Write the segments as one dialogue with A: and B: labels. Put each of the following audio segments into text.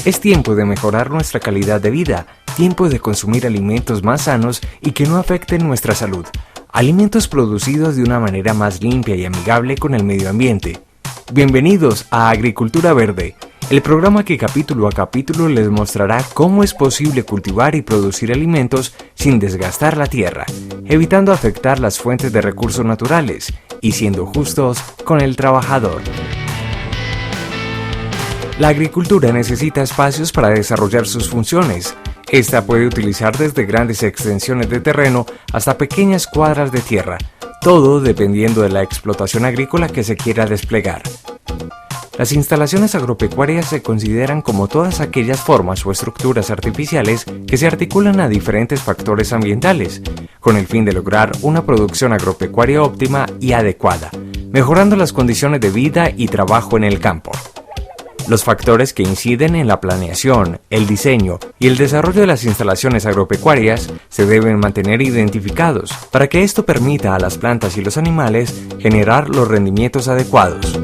A: Es tiempo de mejorar nuestra calidad de vida, tiempo de consumir alimentos más sanos y que no afecten nuestra salud. Alimentos producidos de una manera más limpia y amigable con el medio ambiente. Bienvenidos a Agricultura Verde, el programa que capítulo a capítulo les mostrará cómo es posible cultivar y producir alimentos sin desgastar la tierra, evitando afectar las fuentes de recursos naturales y siendo justos con el trabajador. La agricultura necesita espacios para desarrollar sus funciones. Esta puede utilizar desde grandes extensiones de terreno hasta pequeñas cuadras de tierra, todo dependiendo de la explotación agrícola que se quiera desplegar. Las instalaciones agropecuarias se consideran como todas aquellas formas o estructuras artificiales que se articulan a diferentes factores ambientales, con el fin de lograr una producción agropecuaria óptima y adecuada, mejorando las condiciones de vida y trabajo en el campo. Los factores que inciden en la planeación, el diseño y el desarrollo de las instalaciones agropecuarias se deben mantener identificados para que esto permita a las plantas y los animales generar los rendimientos adecuados.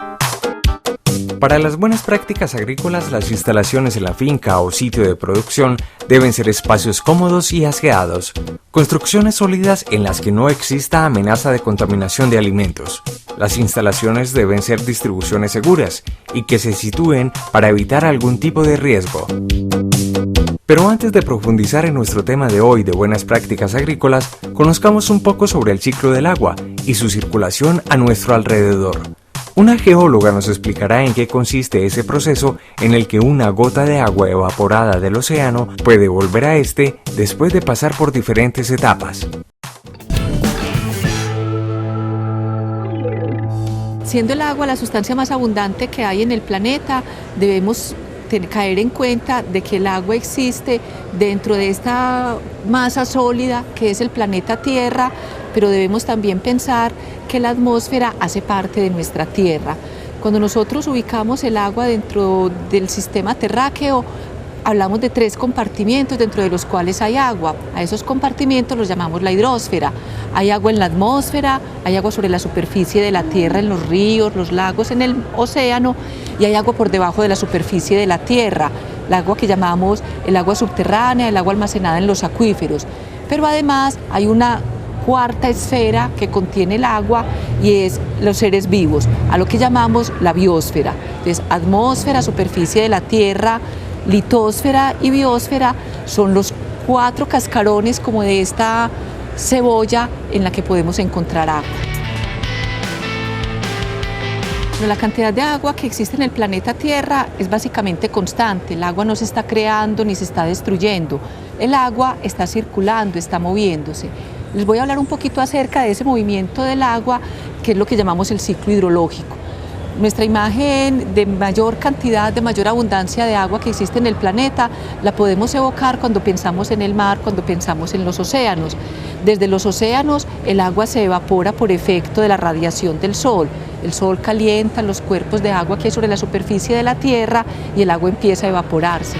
A: Para las buenas prácticas agrícolas, las instalaciones en la finca o sitio de producción deben ser espacios cómodos y aseados, construcciones sólidas en las que no exista amenaza de contaminación de alimentos. Las instalaciones deben ser distribuciones seguras y que se sitúen para evitar algún tipo de riesgo. Pero antes de profundizar en nuestro tema de hoy de buenas prácticas agrícolas, conozcamos un poco sobre el ciclo del agua y su circulación a nuestro alrededor. Una geóloga nos explicará en qué consiste ese proceso en el que una gota de agua evaporada del océano puede volver a este después de pasar por diferentes etapas.
B: Siendo el agua la sustancia más abundante que hay en el planeta, debemos caer en cuenta de que el agua existe dentro de esta masa sólida que es el planeta Tierra, pero debemos también pensar que la atmósfera hace parte de nuestra Tierra. Cuando nosotros ubicamos el agua dentro del sistema terráqueo, hablamos de 3 compartimientos dentro de los cuales hay agua. A esos compartimientos los llamamos la hidrosfera. Hay agua en la atmósfera, hay agua sobre la superficie de la tierra, en los ríos, los lagos, en el océano, y hay agua por debajo de la superficie de la tierra, el agua que llamamos el agua subterránea, el agua almacenada en los acuíferos. Pero además hay una cuarta esfera que contiene el agua y es los seres vivos, a lo que llamamos la biosfera. Entonces, atmósfera, superficie de la tierra, litosfera y biosfera son los 4 cascarones como de esta cebolla en la que podemos encontrar agua. Pero la cantidad de agua que existe en el planeta Tierra es básicamente constante. El agua no se está creando ni se está destruyendo. El agua está circulando, está moviéndose. Les voy a hablar un poquito acerca de ese movimiento del agua, que es lo que llamamos el ciclo hidrológico. Nuestra imagen de mayor cantidad, de mayor abundancia de agua que existe en el planeta, la podemos evocar cuando pensamos en el mar, cuando pensamos en los océanos. Desde los océanos, el agua se evapora por efecto de la radiación del sol. El sol calienta los cuerpos de agua que hay sobre la superficie de la Tierra y el agua empieza a evaporarse.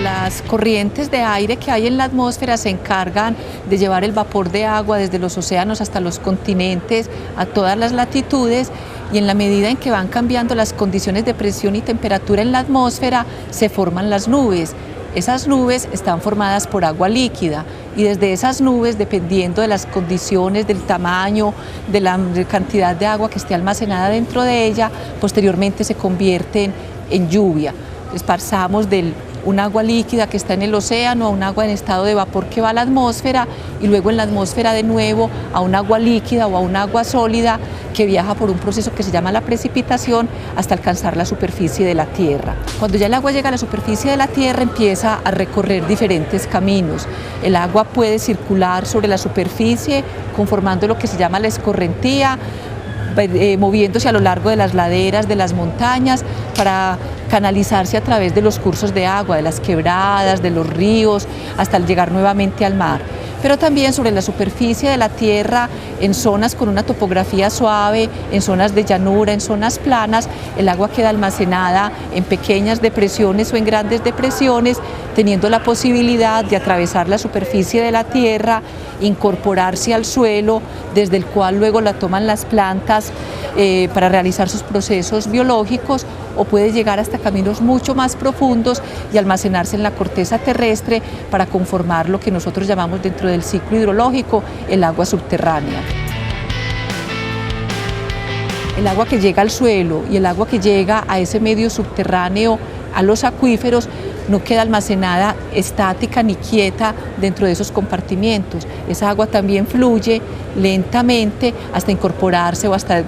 B: Las corrientes de aire que hay en la atmósfera se encargan de llevar el vapor de agua desde los océanos hasta los continentes a todas las latitudes, y en la medida en que van cambiando las condiciones de presión y temperatura en la atmósfera se forman las nubes. Esas nubes están formadas por agua líquida y desde esas nubes, dependiendo de las condiciones, del tamaño, de la cantidad de agua que esté almacenada dentro de ella, posteriormente se convierten en lluvia. Pasamos de un agua líquida que está en el océano a un agua en estado de vapor que va a la atmósfera, y luego en la atmósfera de nuevo a un agua líquida o a un agua sólida que viaja por un proceso que se llama la precipitación hasta alcanzar la superficie de la Tierra. Cuando ya el agua llega a la superficie de la Tierra, empieza a recorrer diferentes caminos. El agua puede circular sobre la superficie conformando lo que se llama la escorrentía, moviéndose a lo largo de las laderas, de las montañas, para canalizarse a través de los cursos de agua, de las quebradas, de los ríos, hasta llegar nuevamente al mar. pero también sobre la superficie de la tierra, en zonas con una topografía suave, en zonas de llanura, en zonas planas, el agua queda almacenada en pequeñas depresiones o en grandes depresiones, teniendo la posibilidad de atravesar la superficie de la tierra, incorporarse al suelo, desde el cual luego la toman las plantas para realizar sus procesos biológicos, o puede llegar hasta caminos mucho más profundos y almacenarse en la corteza terrestre para conformar lo que nosotros llamamos dentro del ciclo hidrológico el agua subterránea. El agua que llega al suelo y el agua que llega a ese medio subterráneo, a los acuíferos, no queda almacenada estática ni quieta dentro de esos compartimientos. Esa agua también fluye lentamente hasta incorporarse o hasta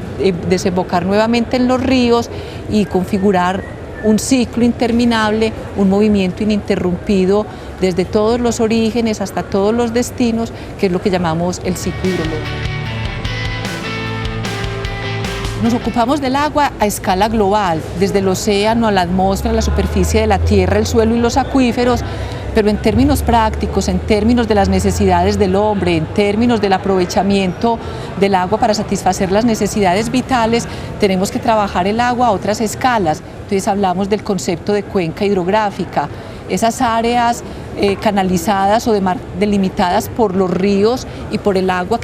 B: desembocar nuevamente en los ríos y configurar un ciclo interminable, un movimiento ininterrumpido desde todos los orígenes hasta todos los destinos, que es lo que llamamos el ciclo hidrológico. Nos ocupamos del agua a escala global, desde el océano a la atmósfera, la superficie de la tierra, el suelo y los acuíferos, pero en términos prácticos, en términos de las necesidades del hombre, en términos del aprovechamiento del agua para satisfacer las necesidades vitales, tenemos que trabajar el agua a otras escalas. Entonces hablamos del concepto de cuenca hidrográfica, esas áreas canalizadas o delimitadas por los ríos y por el agua,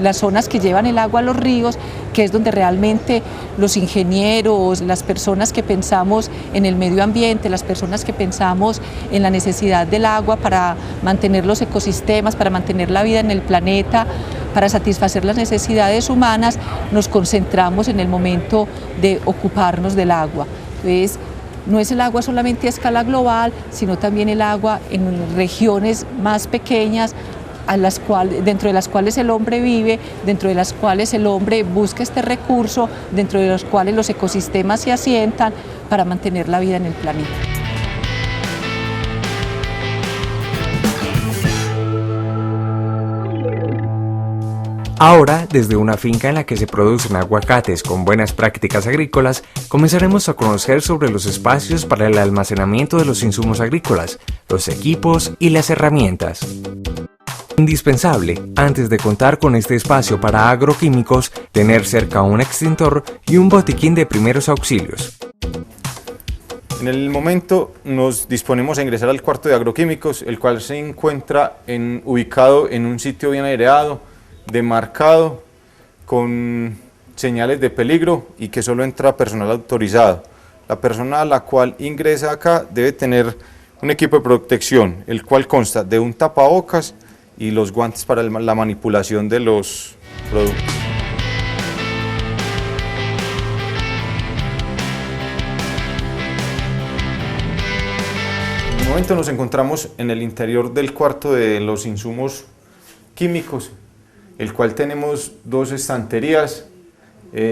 B: las zonas que llevan el agua a los ríos, que es donde realmente los ingenieros, las personas que pensamos en el medio ambiente, las personas que pensamos en la necesidad del agua para mantener los ecosistemas, para mantener la vida en el planeta, para satisfacer las necesidades humanas, nos concentramos en el momento de ocuparnos del agua. Entonces, no es el agua solamente a escala global, sino también el agua en regiones más pequeñas, dentro de las cuales el hombre vive, dentro de las cuales el hombre busca este recurso, dentro de los cuales los ecosistemas se asientan para mantener la vida en el planeta.
A: Ahora, desde una finca en la que se producen aguacates con buenas prácticas agrícolas, comenzaremos a conocer sobre los espacios para el almacenamiento de los insumos agrícolas, los equipos y las herramientas. Indispensable, antes de contar con este espacio para agroquímicos, tener cerca un extintor y un botiquín de primeros auxilios.
C: En el momento nos disponemos a ingresar al cuarto de agroquímicos, el cual se encuentra ubicado en un sitio bien aireado, demarcado, con señales de peligro y que solo entra personal autorizado. La persona a la cual ingresa acá debe tener un equipo de protección, el cual consta de un tapabocas y los guantes para la manipulación de los productos. En el momento nos encontramos en el interior del cuarto de los insumos químicos, el cual tenemos dos estanterías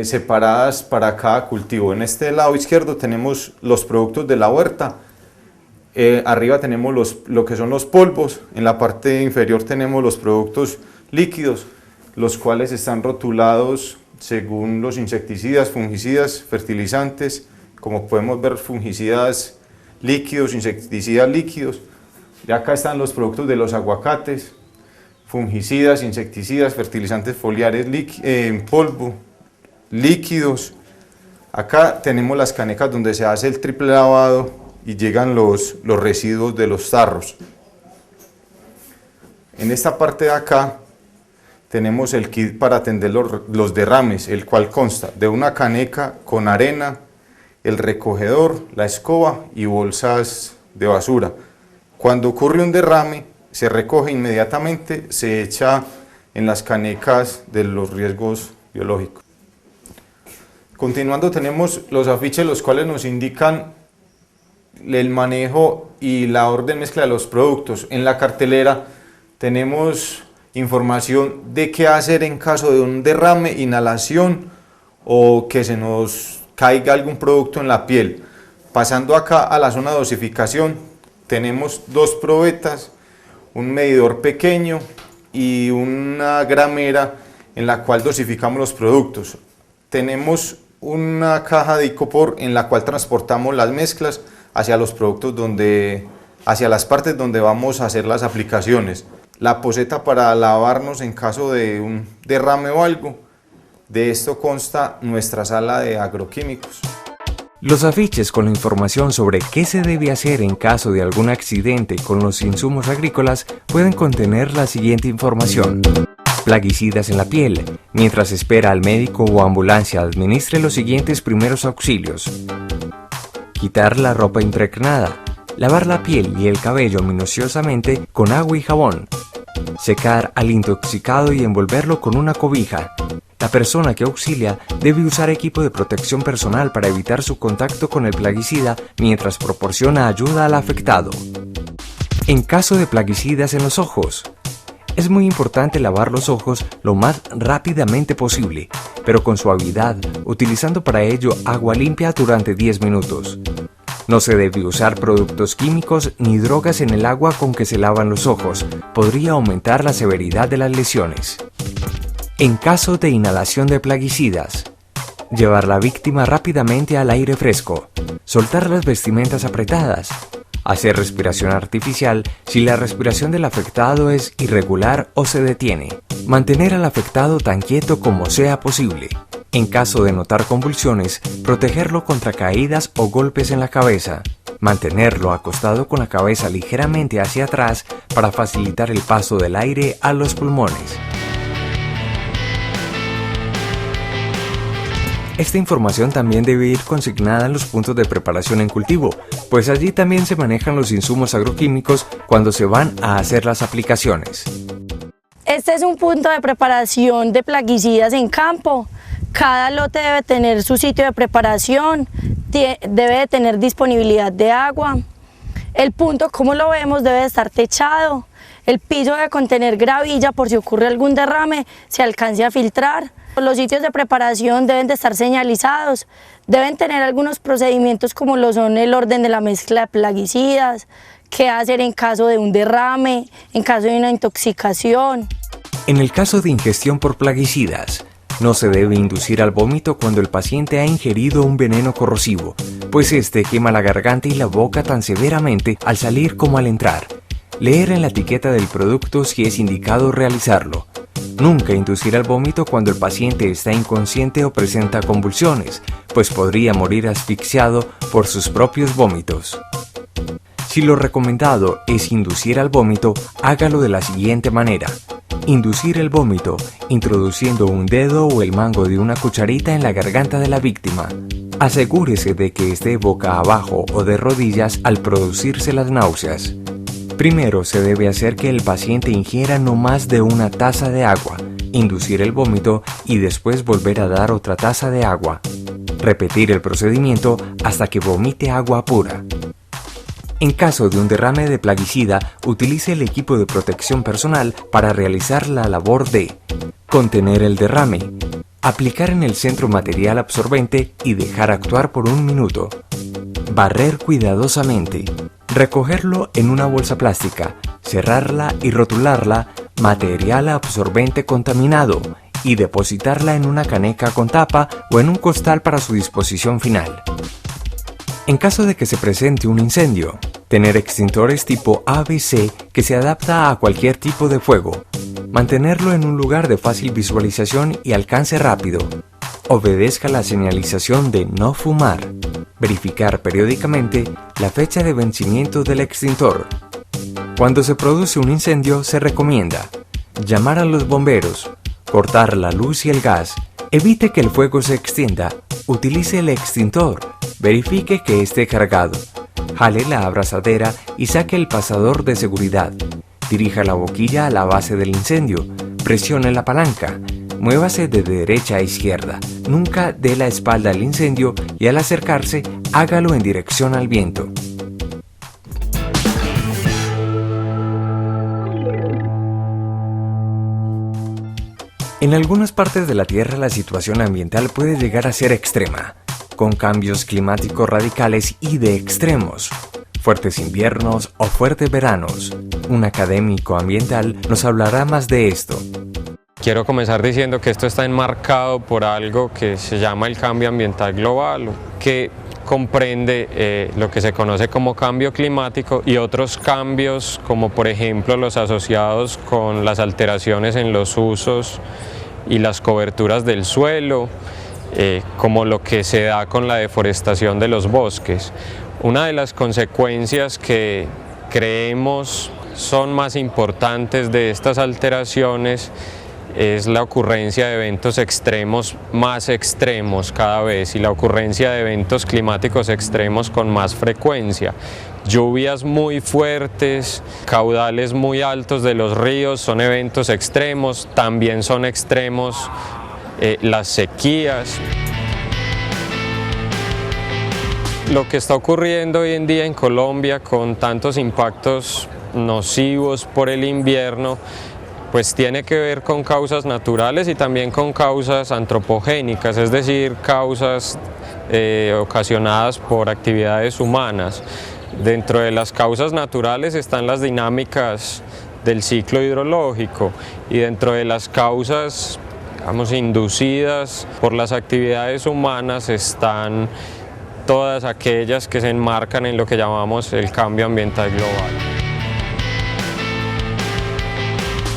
C: separadas para cada cultivo. En este lado izquierdo tenemos los productos de la huerta, arriba tenemos lo que son los polvos, en la parte inferior tenemos los productos líquidos, los cuales están rotulados según los insecticidas, fungicidas, fertilizantes, como podemos ver, fungicidas líquidos, insecticidas líquidos. De acá están los productos de los aguacates, fungicidas, insecticidas, fertilizantes foliares en polvo, líquidos. Acá tenemos las canecas donde se hace el triple lavado y llegan los residuos de los tarros. En esta parte de acá tenemos el kit para atender los derrames, el cual consta de una caneca con arena, el recogedor, la escoba y bolsas de basura. Cuando ocurre un derrame, se recoge inmediatamente, se echa en las canecas de los riesgos biológicos. Continuando tenemos los afiches, los cuales nos indican el manejo y la orden mezcla de los productos. En la cartelera tenemos información de qué hacer en caso de un derrame, inhalación o que se nos caiga algún producto en la piel. Pasando acá a la zona de dosificación, tenemos dos probetas, un medidor pequeño y una gramera en la cual dosificamos los productos. Tenemos una caja de icopor en la cual transportamos las mezclas hacia los productos hacia las partes donde vamos a hacer las aplicaciones. La poceta para lavarnos en caso de un derrame o algo. De esto consta nuestra sala de agroquímicos.
A: Los afiches con la información sobre qué se debe hacer en caso de algún accidente con los insumos agrícolas pueden contener la siguiente información. Plaguicidas en la piel. Mientras espera al médico o ambulancia, administre los siguientes primeros auxilios. Quitar la ropa impregnada. Lavar la piel y el cabello minuciosamente con agua y jabón. Secar al intoxicado y envolverlo con una cobija. La persona que auxilia debe usar equipo de protección personal para evitar su contacto con el plaguicida mientras proporciona ayuda al afectado. En caso de plaguicidas en los ojos, es muy importante lavar los ojos lo más rápidamente posible, pero con suavidad, utilizando para ello agua limpia durante 10 minutos. No se debe usar productos químicos ni drogas en el agua con que se lavan los ojos, podría aumentar la severidad de las lesiones. En caso de inhalación de plaguicidas, llevar la víctima rápidamente al aire fresco, soltar las vestimentas apretadas, hacer respiración artificial si la respiración del afectado es irregular o se detiene, mantener al afectado tan quieto como sea posible. En caso de notar convulsiones, protegerlo contra caídas o golpes en la cabeza, mantenerlo acostado con la cabeza ligeramente hacia atrás para facilitar el paso del aire a los pulmones. Esta información también debe ir consignada en los puntos de preparación en cultivo, pues allí también se manejan los insumos agroquímicos cuando se van a hacer las aplicaciones.
D: Este es un punto de preparación de plaguicidas en campo. Cada lote debe tener su sitio de preparación, debe de tener disponibilidad de agua. El punto, como lo vemos, debe de estar techado. El piso debe contener gravilla por si ocurre algún derrame, se alcance a filtrar. Los sitios de preparación deben de estar señalizados, deben tener algunos procedimientos como lo son el orden de la mezcla de plaguicidas, qué hacer en caso de un derrame, en caso de una intoxicación.
A: En el caso de ingestión por plaguicidas, no se debe inducir al vómito cuando el paciente ha ingerido un veneno corrosivo, pues este quema la garganta y la boca tan severamente al salir como al entrar. Leer en la etiqueta del producto si es indicado realizarlo. Nunca inducir al vómito cuando el paciente está inconsciente o presenta convulsiones, pues podría morir asfixiado por sus propios vómitos. Si lo recomendado es inducir al vómito, hágalo de la siguiente manera. Inducir el vómito, introduciendo un dedo o el mango de una cucharita en la garganta de la víctima. Asegúrese de que esté boca abajo o de rodillas al producirse las náuseas. Primero se debe hacer que el paciente ingiera no más de una taza de agua, inducir el vómito y después volver a dar otra taza de agua. Repetir el procedimiento hasta que vomite agua pura. En caso de un derrame de plaguicida, utilice el equipo de protección personal para realizar la labor de contener el derrame, aplicar en el centro material absorbente y dejar actuar por 1 minuto. Barrer cuidadosamente. Recogerlo en una bolsa plástica, cerrarla y rotularla, material absorbente contaminado, y depositarla en una caneca con tapa o en un costal para su disposición final. En caso de que se presente un incendio, tener extintores tipo ABC que se adapta a cualquier tipo de fuego. Mantenerlo en un lugar de fácil visualización y alcance rápido. Obedezca la señalización de no fumar. Verificar periódicamente la fecha de vencimiento del extintor. Cuando se produce un incendio, se recomienda llamar a los bomberos, cortar la luz y el gas, evite que el fuego se extienda, utilice el extintor, verifique que esté cargado, jale la abrazadera y saque el pasador de seguridad, dirija la boquilla a la base del incendio, presione la palanca, muévase de derecha a izquierda, nunca dé la espalda al incendio y al acercarse, hágalo en dirección al viento. En algunas partes de la Tierra la situación ambiental puede llegar a ser extrema, con cambios climáticos radicales y de extremos, fuertes inviernos o fuertes veranos. Un académico ambiental nos hablará más de esto.
E: Quiero comenzar diciendo que esto está enmarcado por algo que se llama el cambio ambiental global, que comprende lo que se conoce como cambio climático y otros cambios, como por ejemplo los asociados con las alteraciones en los usos y las coberturas del suelo, como lo que se da con la deforestación de los bosques. Una de las consecuencias que creemos son más importantes de estas alteraciones es la ocurrencia de eventos extremos más extremos cada vez y la ocurrencia de eventos climáticos extremos con más frecuencia. Lluvias muy fuertes, caudales muy altos de los ríos son eventos extremos, también son extremos las sequías. Lo que está ocurriendo hoy en día en Colombia con tantos impactos nocivos por el invierno, pues tiene que ver con causas naturales y también con causas antropogénicas, es decir, causas ocasionadas por actividades humanas. Dentro de las causas naturales están las dinámicas del ciclo hidrológico y dentro de las causas, digamos, inducidas por las actividades humanas están todas aquellas que se enmarcan en lo que llamamos el cambio ambiental global.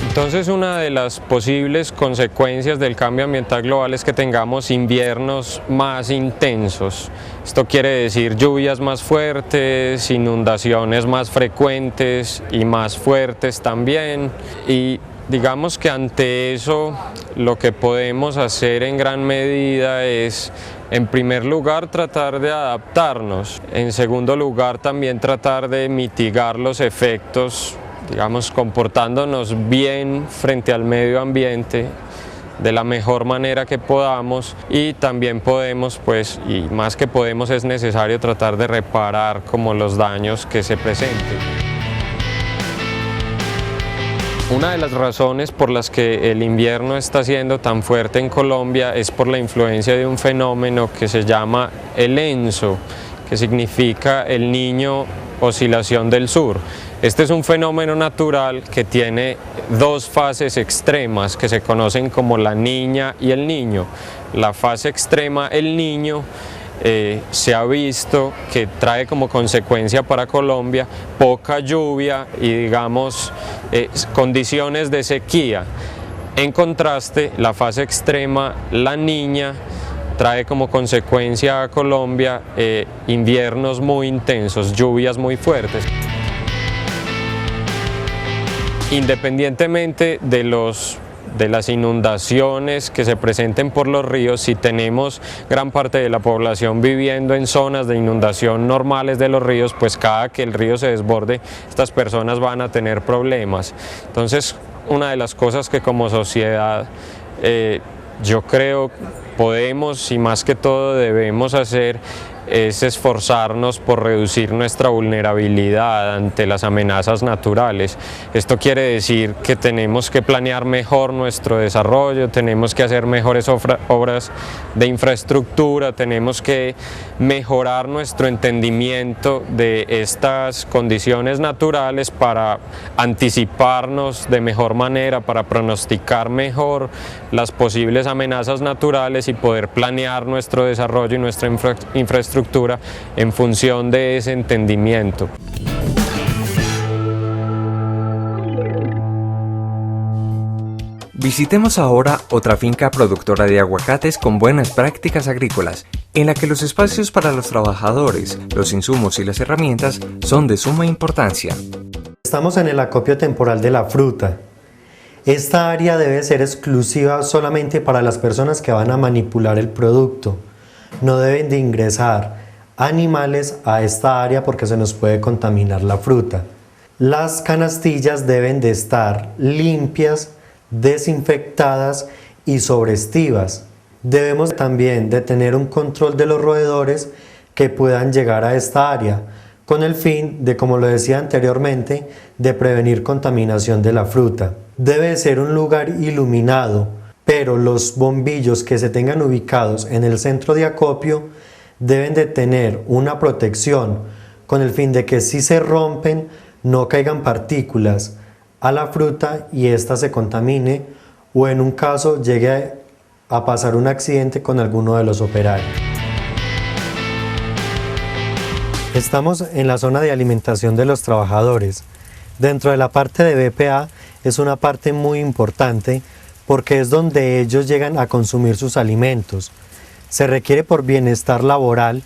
E: Entonces, una de las posibles consecuencias del cambio ambiental global es que tengamos inviernos más intensos. Esto quiere decir lluvias más fuertes, inundaciones más frecuentes y más fuertes también. Y digamos que ante eso lo que podemos hacer en gran medida es, en primer lugar, tratar de adaptarnos. En segundo lugar, también tratar de mitigar los efectos, digamos, comportándonos bien frente al medio ambiente de la mejor manera que podamos, y también podemos, pues, y más que podemos, es necesario tratar de reparar como los daños que se presenten. Una de las razones por las que el invierno está siendo tan fuerte en Colombia es por la influencia de un fenómeno que se llama el ENSO, que significa el Niño Oscilación del Sur. Este es un fenómeno natural que tiene dos fases extremas que se conocen como la Niña y el Niño. La fase extrema, el Niño, se ha visto que trae como consecuencia para Colombia poca lluvia y, digamos, condiciones de sequía. En contraste, la fase extrema, la Niña, trae como consecuencia a Colombia inviernos muy intensos, lluvias muy fuertes. Independientemente de las inundaciones que se presenten por los ríos, si tenemos gran parte de la población viviendo en zonas de inundación normales de los ríos, pues cada que el río se desborde, estas personas van a tener problemas. Entonces, una de las cosas que como sociedad yo creo podemos y más que todo debemos hacer es esforzarnos por reducir nuestra vulnerabilidad ante las amenazas naturales. Esto quiere decir que tenemos que planear mejor nuestro desarrollo, tenemos que hacer mejores obras de infraestructura, tenemos que mejorar nuestro entendimiento de estas condiciones naturales para anticiparnos de mejor manera, para pronosticar mejor las posibles amenazas naturales y poder planear nuestro desarrollo y nuestra infraestructura en función de ese entendimiento.
A: Visitemos ahora otra finca productora de aguacates con buenas prácticas agrícolas, en la que los espacios para los trabajadores, los insumos y las herramientas son de suma importancia.
F: Estamos en el acopio temporal de la fruta. Esta área debe ser exclusiva solamente para las personas que van a manipular el producto. No deben de ingresar animales a esta área porque se nos puede contaminar la fruta. Las canastillas deben de estar limpias, desinfectadas y sobreestivas. Debemos también de tener un control de los roedores que puedan llegar a esta área, con el fin de, como lo decía anteriormente, de prevenir contaminación de la fruta. Debe ser un lugar iluminado, pero los bombillos que se tengan ubicados en el centro de acopio deben de tener una protección con el fin de que si se rompen no caigan partículas a la fruta y ésta se contamine o en un caso llegue a pasar un accidente con alguno de los operarios. Estamos en la zona de alimentación de los trabajadores. Dentro de la parte de BPA es una parte muy importante porque es donde ellos llegan a consumir sus alimentos. Se requiere por bienestar laboral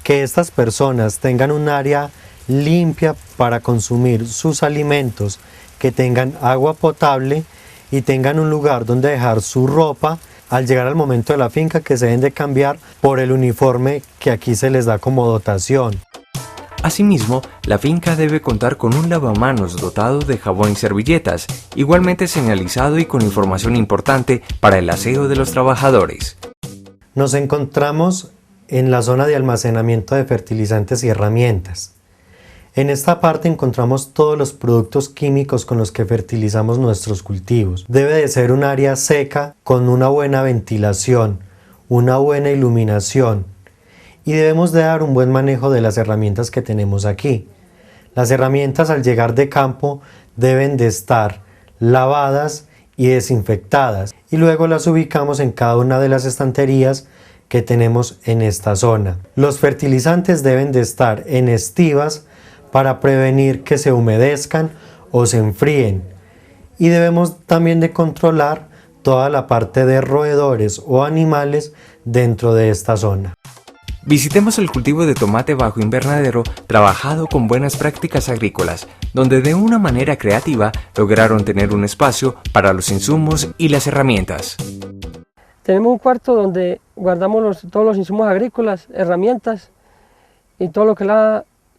F: que estas personas tengan un área limpia para consumir sus alimentos, que tengan agua potable y tengan un lugar donde dejar su ropa al llegar al momento de la finca, que se deben de cambiar por el uniforme que aquí se les da como dotación.
A: Asimismo, la finca debe contar con un lavamanos dotado de jabón y servilletas, igualmente señalizado y con información importante para el aseo de los trabajadores.
F: Nos encontramos en la zona de almacenamiento de fertilizantes y herramientas. En esta parte encontramos todos los productos químicos con los que fertilizamos nuestros cultivos. Debe de ser un área seca con una buena ventilación, una buena iluminación, y debemos de dar un buen manejo de las herramientas que tenemos aquí. Las herramientas al llegar de campo deben de estar lavadas y desinfectadas, y luego las ubicamos en cada una de las estanterías que tenemos en esta zona. Los fertilizantes deben de estar en estivas para prevenir que se humedezcan o se enfríen, y debemos también de controlar toda la parte de roedores o animales dentro de esta zona.
A: Visitemos el cultivo de tomate bajo invernadero trabajado con buenas prácticas agrícolas, donde de una manera creativa lograron tener un espacio para los insumos y las herramientas.
G: Tenemos un cuarto donde guardamos todos los insumos agrícolas, herramientas y todo lo que es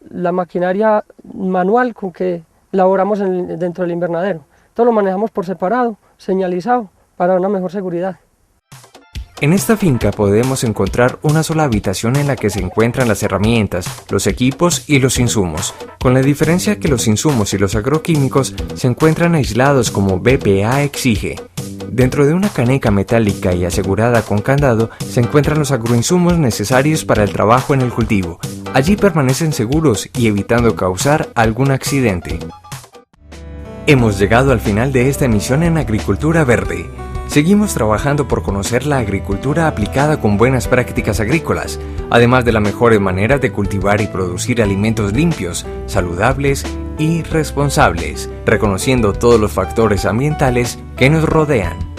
G: la maquinaria manual con que laboramos dentro del invernadero. Todo lo manejamos por separado, señalizado, para una mejor seguridad.
A: En esta finca podemos encontrar una sola habitación en la que se encuentran las herramientas, los equipos y los insumos, con la diferencia que los insumos y los agroquímicos se encuentran aislados como BPA exige. Dentro de una caneca metálica y asegurada con candado se encuentran los agroinsumos necesarios para el trabajo en el cultivo. Allí permanecen seguros y evitando causar algún accidente. Hemos llegado al final de esta emisión en Agricultura Verde. Seguimos trabajando por conocer la agricultura aplicada con buenas prácticas agrícolas, además de las mejores maneras de cultivar y producir alimentos limpios, saludables y responsables, reconociendo todos los factores ambientales que nos rodean.